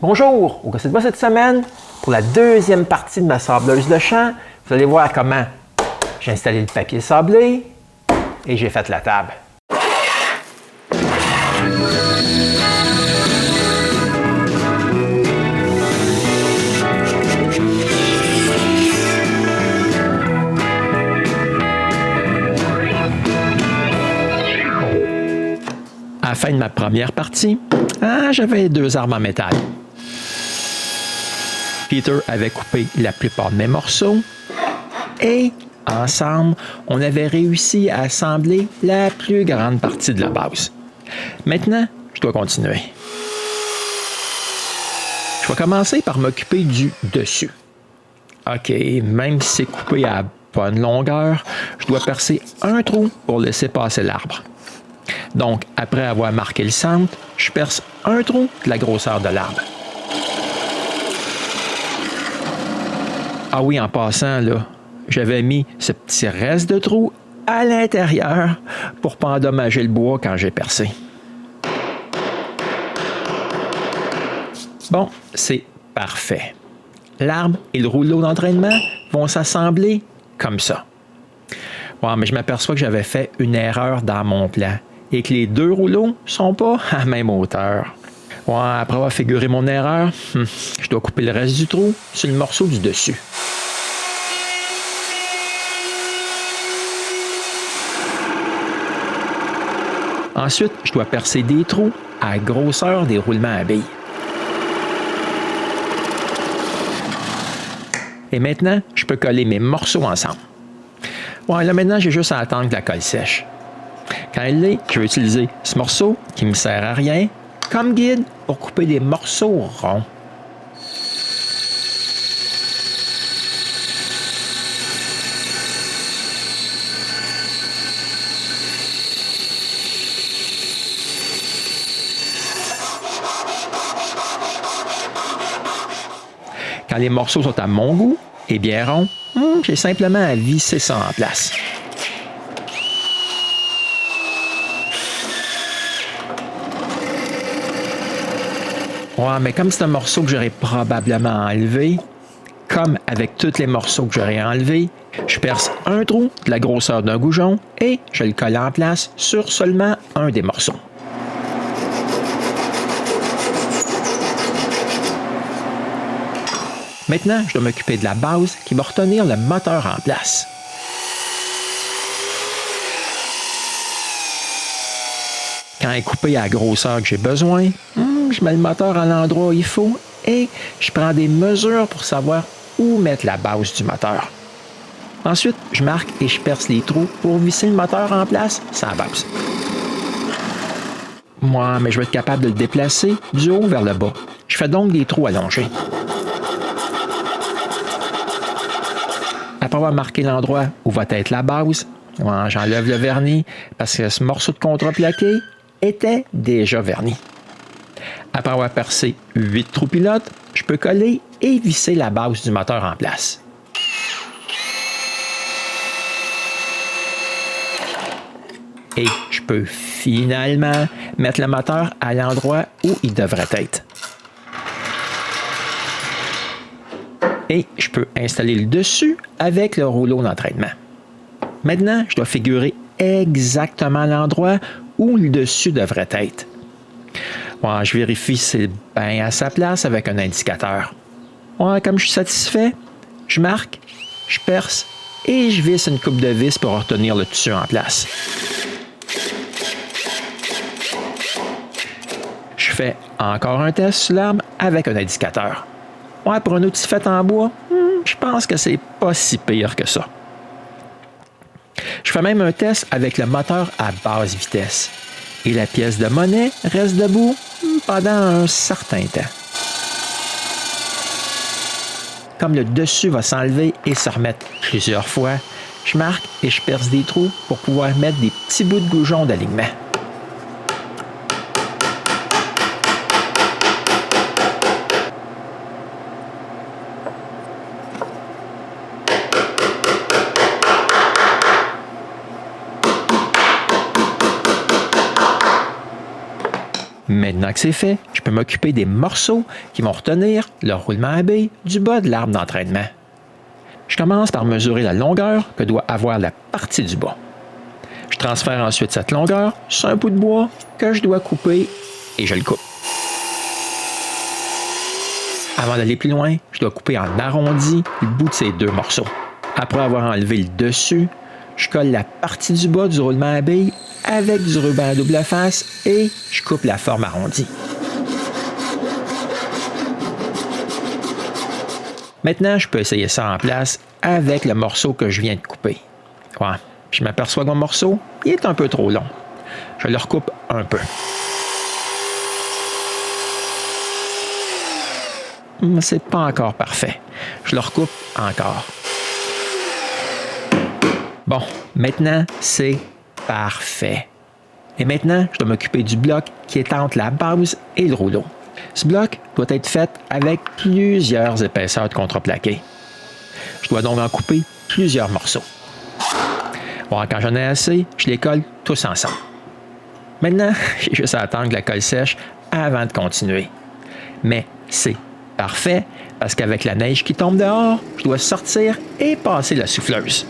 Bonjour, au Gossip Boss cette semaine, pour la deuxième partie de ma sableuse de champ, vous allez voir comment j'ai installé le papier sablé et j'ai fait la table. À la fin de ma première partie, j'avais 2 armes en métal. Peter avait coupé la plupart de mes morceaux et ensemble, on avait réussi à assembler la plus grande partie de la base. Maintenant, je dois continuer. Je vais commencer par m'occuper du dessus. OK, même si c'est coupé à bonne longueur, je dois percer un trou pour laisser passer l'arbre. Donc, après avoir marqué le centre, je perce un trou de la grosseur de l'arbre. Ah oui, en passant, là, j'avais mis ce petit reste de trou à l'intérieur pour ne pas endommager le bois quand j'ai percé. Bon, c'est parfait. L'arbre et le rouleau d'entraînement vont s'assembler comme ça. Ouais, mais je m'aperçois que j'avais fait une erreur dans mon plan et que les 2 rouleaux ne sont pas à la même hauteur. Ouais, après avoir figuré mon erreur, je dois couper le reste du trou sur le morceau du dessus. Ensuite, je dois percer des trous à la grosseur des roulements à billes. Et maintenant, je peux coller mes morceaux ensemble. Ouais, là maintenant, j'ai juste à attendre que la colle sèche. Quand elle l'est, je vais utiliser ce morceau qui ne me sert à rien comme guide pour couper des morceaux ronds. Quand les morceaux sont à mon goût et bien ronds, j'ai simplement à visser ça en place. Ouais, mais comme c'est un morceau que j'aurais probablement enlevé, comme avec tous les morceaux que j'aurais enlevés, je perce un trou de la grosseur d'un goujon et je le colle en place sur seulement un des morceaux. Maintenant, je dois m'occuper de la base qui va retenir le moteur en place. Quand elle est coupée à la grosseur que j'ai besoin, je mets le moteur à l'endroit où il faut et je prends des mesures pour savoir où mettre la base du moteur. Ensuite, je marque et je perce les trous pour visser le moteur en place sur la base. Moi, mais je vais être capable de le déplacer du haut vers le bas. Je fais donc des trous allongés. Après avoir marqué l'endroit où va être la base, j'enlève le vernis parce que ce morceau de contreplaqué était déjà verni. Après avoir percé 8 trous pilotes, je peux coller et visser la base du moteur en place. Et je peux finalement mettre le moteur à l'endroit où il devrait être. Et je peux installer le dessus avec le rouleau d'entraînement. Maintenant, je dois figurer exactement l'endroit où le dessus devrait être. Ouais, je vérifie si c'est bien à sa place avec un indicateur. Ouais, comme je suis satisfait, je marque, je perce et je visse une coupe de vis pour retenir le dessus en place. Je fais encore un test sur l'arbre avec un indicateur. Ouais, pour un outil fait en bois, je pense que c'est pas si pire que ça. Je fais même un test avec le moteur à basse vitesse. Et la pièce de monnaie reste debout pendant un certain temps. Comme le dessus va s'enlever et se remettre plusieurs fois, je marque et je perce des trous pour pouvoir mettre des petits bouts de goujon d'alignement. Maintenant que c'est fait, je peux m'occuper des morceaux qui vont retenir le roulement à billes du bas de l'arbre d'entraînement. Je commence par mesurer la longueur que doit avoir la partie du bas. Je transfère ensuite cette longueur sur un bout de bois que je dois couper et je le coupe. Avant d'aller plus loin, je dois couper en arrondi le bout de ces deux morceaux. Après avoir enlevé le dessus, je colle la partie du bas du roulement à billes avec du ruban à double face et je coupe la forme arrondie. Maintenant, je peux essayer ça en place avec le morceau que je viens de couper. Ouais, je m'aperçois que mon morceau il est un peu trop long. Je le recoupe un peu. C'est pas encore parfait. Je le recoupe encore. Bon, maintenant, c'est parfait. Et maintenant, je dois m'occuper du bloc qui est entre la base et le rouleau. Ce bloc doit être fait avec plusieurs épaisseurs de contreplaqué. Je dois donc en couper plusieurs morceaux. Bon, quand j'en ai assez, je les colle tous ensemble. Maintenant, j'ai juste à attendre que la colle sèche avant de continuer. Mais c'est parfait parce qu'avec la neige qui tombe dehors, je dois sortir et passer la souffleuse.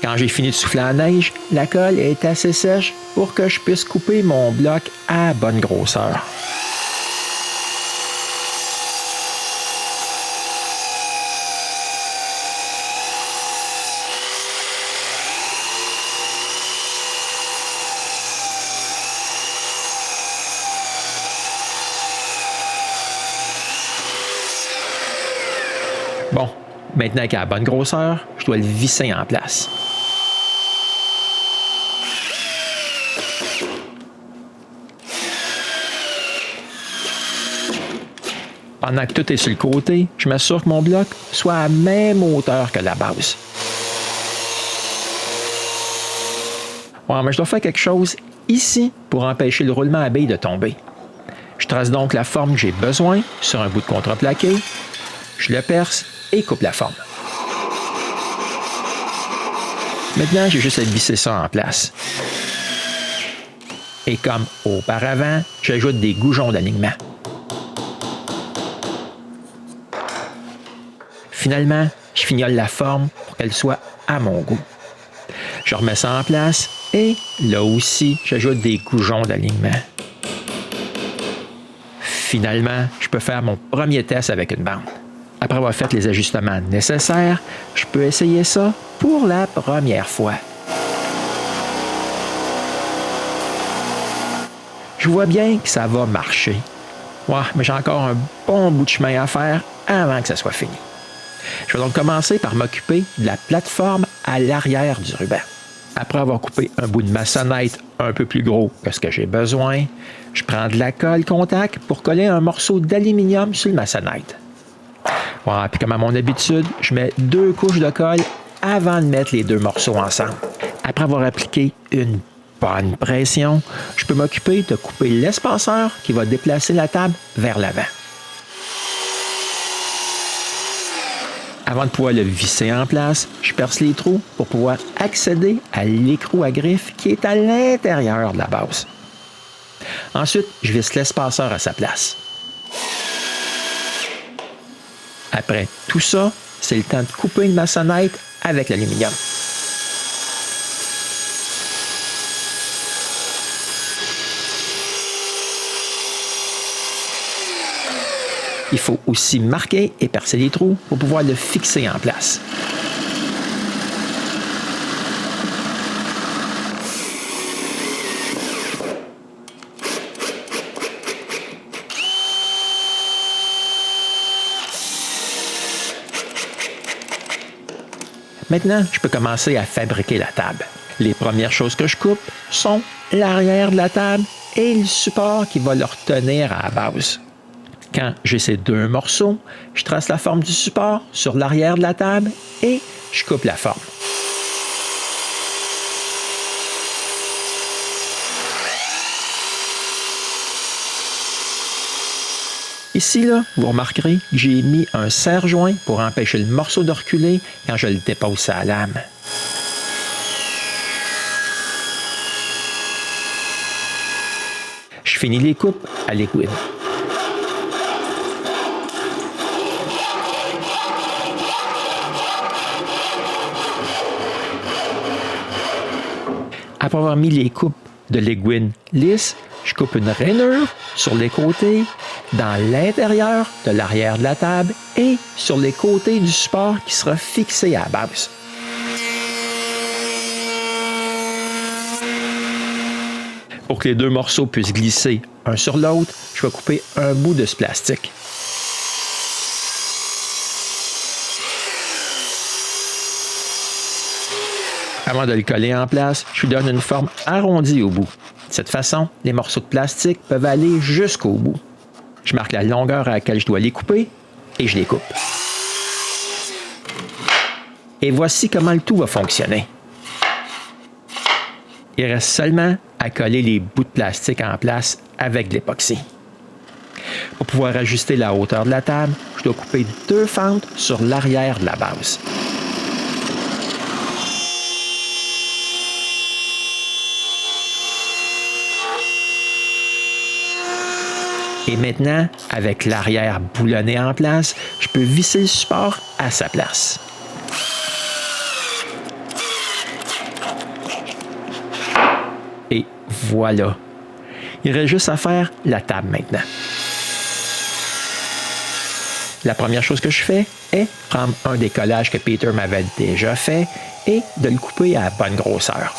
Quand j'ai fini de souffler la neige, la colle est assez sèche pour que je puisse couper mon bloc à bonne grosseur. Bon, maintenant qu'il a la bonne grosseur, je dois le visser en place. Pendant que tout est sur le côté, je m'assure que mon bloc soit à la même hauteur que la base. Ouais, mais je dois faire quelque chose ici pour empêcher le roulement à billes de tomber. Je trace donc la forme que j'ai besoin sur un bout de contreplaqué, je le perce et coupe la forme. Maintenant, j'ai juste à visser ça en place. Et comme auparavant, j'ajoute des goujons d'alignement. Finalement, je fignole la forme pour qu'elle soit à mon goût. Je remets ça en place et là aussi, j'ajoute des goujons d'alignement. Finalement, je peux faire mon premier test avec une bande. Après avoir fait les ajustements nécessaires, je peux essayer ça pour la première fois. Je vois bien que ça va marcher. Ouais, mais j'ai encore un bon bout de chemin à faire avant que ça soit fini. Je vais donc commencer par m'occuper de la plateforme à l'arrière du ruban. Après avoir coupé un bout de maçonnette un peu plus gros que ce que j'ai besoin, je prends de la colle contact pour coller un morceau d'aluminium sur le maçonnette. Ouais, puis comme à mon habitude, je mets 2 couches de colle avant de mettre les 2 morceaux ensemble. Après avoir appliqué une bonne pression, je peux m'occuper de couper l'espaceur qui va déplacer la table vers l'avant. Avant de pouvoir le visser en place, je perce les trous pour pouvoir accéder à l'écrou à griffe qui est à l'intérieur de la base. Ensuite, je visse l'espaceur à sa place. Après tout ça, c'est le temps de couper une maçonnette avec l'aluminium. Il faut aussi marquer et percer les trous pour pouvoir le fixer en place. Maintenant, je peux commencer à fabriquer la table. Les premières choses que je coupe sont l'arrière de la table et le support qui va le retenir à la base. Quand j'ai ces 2 morceaux, je trace la forme du support sur l'arrière de la table et je coupe la forme. Ici, là, vous remarquerez que j'ai mis un serre-joint pour empêcher le morceau de reculer quand je le dépose à la lame. finis les coupes à liquide. Après avoir mis les coupes de l'aiguine lisse, je coupe une rainure sur les côtés, dans l'intérieur de l'arrière de la table et sur les côtés du support qui sera fixé à la base. Pour que les deux morceaux puissent glisser un sur l'autre, je vais couper un bout de ce plastique. Avant de le coller en place, je lui donne une forme arrondie au bout. De cette façon, les morceaux de plastique peuvent aller jusqu'au bout. Je marque la longueur à laquelle je dois les couper et je les coupe. Et voici comment le tout va fonctionner. Il reste seulement à coller les bouts de plastique en place avec de l'époxy. Pour pouvoir ajuster la hauteur de la table, je dois couper 2 fentes sur l'arrière de la base. Et maintenant, avec l'arrière boulonné en place, je peux visser le support à sa place. Et voilà. Il reste juste à faire la table maintenant. La première chose que je fais est prendre un des collages que Peter m'avait déjà fait et de le couper à la bonne grosseur.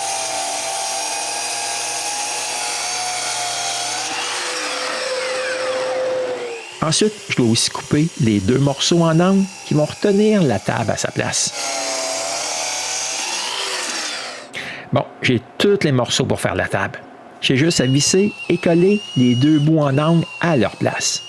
Ensuite, je dois aussi couper les 2 morceaux en angle qui vont retenir la table à sa place. Bon, j'ai tous les morceaux pour faire la table. J'ai juste à visser et coller les 2 bouts en angle à leur place.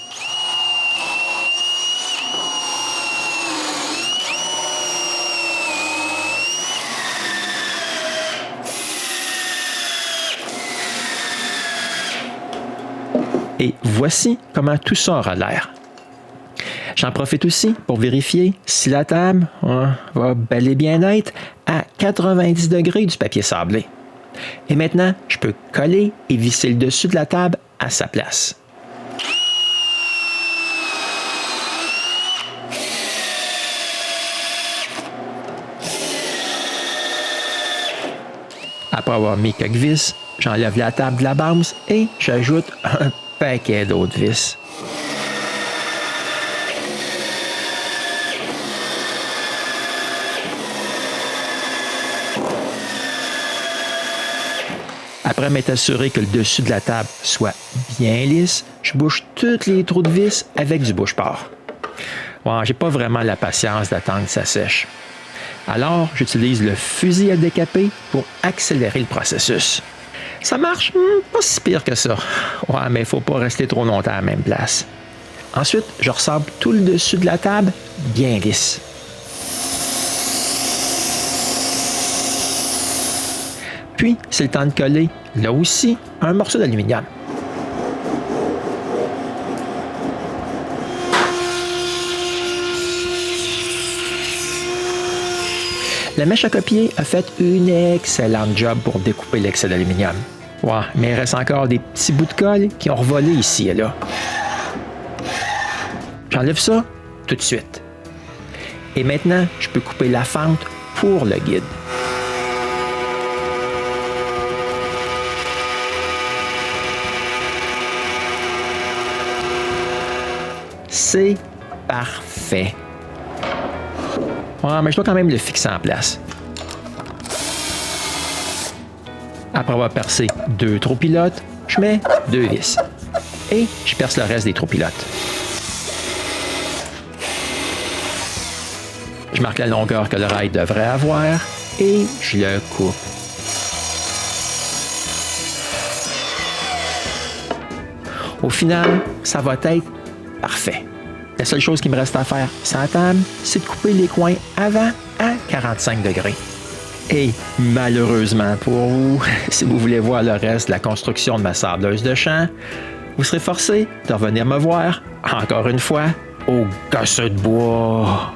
Et voici comment tout ça aura l'air. J'en profite aussi pour vérifier si la table va bel et bien être à 90 degrés du papier sablé. Et maintenant, je peux coller et visser le dessus de la table à sa place. Après avoir mis quelques vis, j'enlève la table de la base et j'ajoute un paquet d'autres vis. Après m'être assuré que le dessus de la table soit bien lisse, je bouche tous les trous de vis avec du bouche-port. Bon, j'ai pas vraiment la patience d'attendre que ça sèche. Alors, j'utilise le fusil à décaper pour accélérer le processus. Ça marche pas si pire que ça. Ouais, mais il ne faut pas rester trop longtemps à la même place. Ensuite, je ressable tout le dessus de la table bien lisse. Puis, c'est le temps de coller, là aussi, un morceau d'aluminium. La mèche à copier a fait une excellente job pour découper l'excès d'aluminium. Ouais, mais il reste encore des petits bouts de colle qui ont revolé ici et là. J'enlève ça tout de suite. Et maintenant, je peux couper la fente pour le guide. C'est parfait. Ouais, mais je dois quand même le fixer en place. Après avoir percé 2 trous pilotes, je mets 2 vis. Et je perce le reste des trous pilotes. Je marque la longueur que le rail devrait avoir et je le coupe. Au final, ça va être parfait. La seule chose qui me reste à faire sur la table, c'est de couper les coins avant à 45 degrés. Et malheureusement pour vous, si vous voulez voir le reste de la construction de ma sableuse de champ, vous serez forcé de revenir me voir, encore une fois, au gosseux de bois.